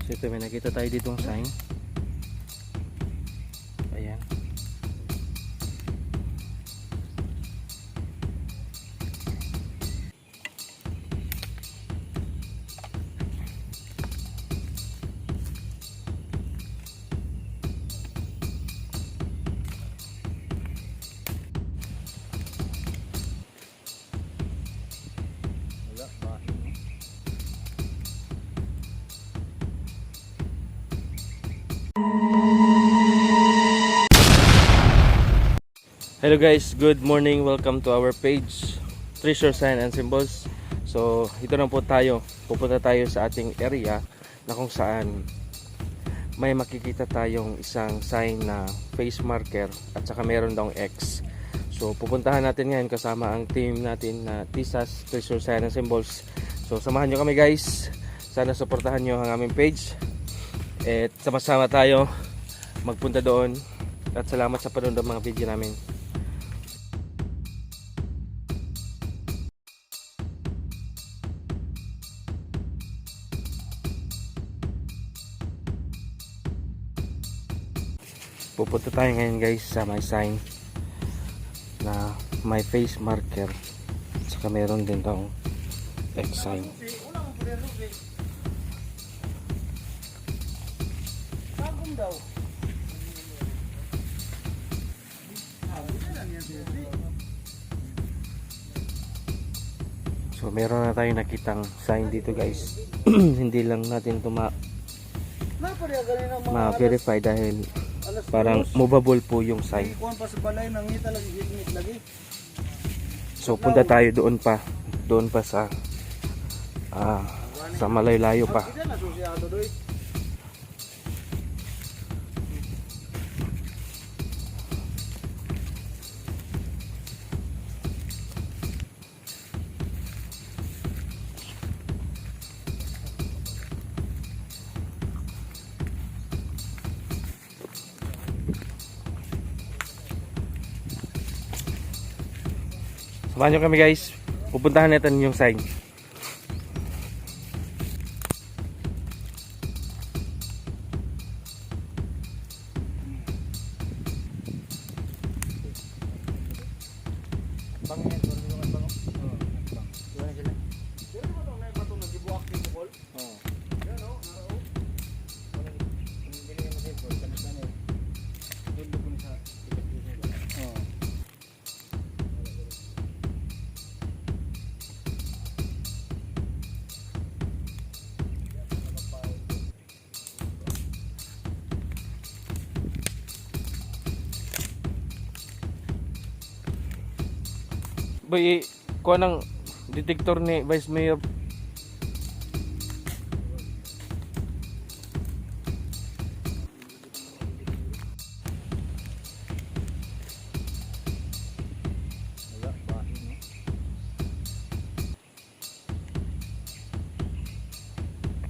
So ito, may nakita tayo ditong sign. Ayan. Hello guys, good morning. Welcome to our page, Treasure Sign and Symbols. So ito na po tayo. Pupunta tayo sa ating area na kung saan may makikita tayong isang sign na face marker at saka meron daw X. So pupuntahan natin ngayon kasama ang team natin na Tisas Treasure Sign and Symbols. So samahan nyo kami guys. Sana suportahan nyo ang aming page. At sama-sama tayo magpunta doon. At salamat sa panonood ng mga video namin. Pupunta tayo ngayon guys sa may sign na may face marker at saka meron din daw X sign. So meron na tayong nakitang sign dito guys. Hindi lang natin ito ma-verify dahil parang movable po yung sign. So punta tayo doon pa sa malayo pa. Samahan nyo kami guys. Pupuntahan natin yung sign. Boy, kuha ng detector ni Vice Mayor.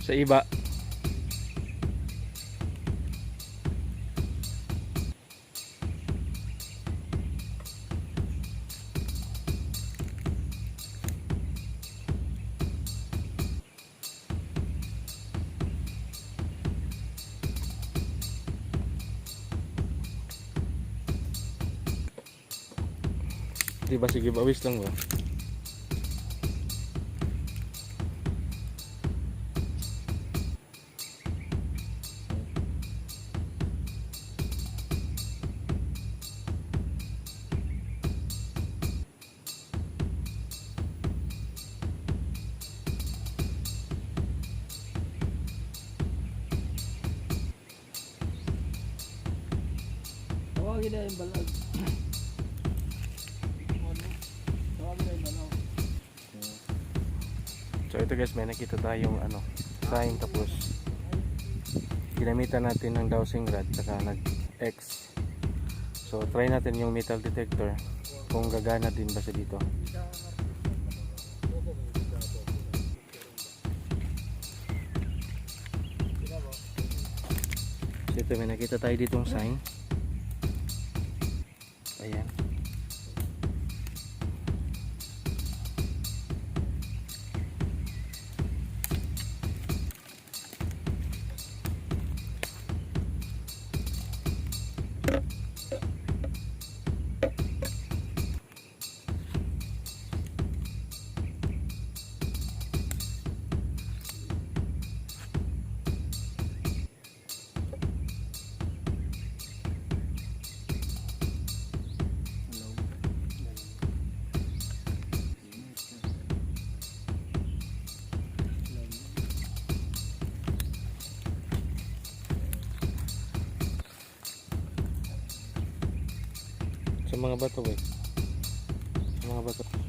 Sa iba. Diba, sige, bawis lang ba? Tawagin na yung balag. So ito guys, may nakita tayong sign, tapos ginamitan natin ng dowsing rod saka nag X. So try natin yung metal detector kung gagana din ba siya dito. So ito, may nakita tayo ditong sign. Ayan. Yung mga bato boy. Yung mga bato.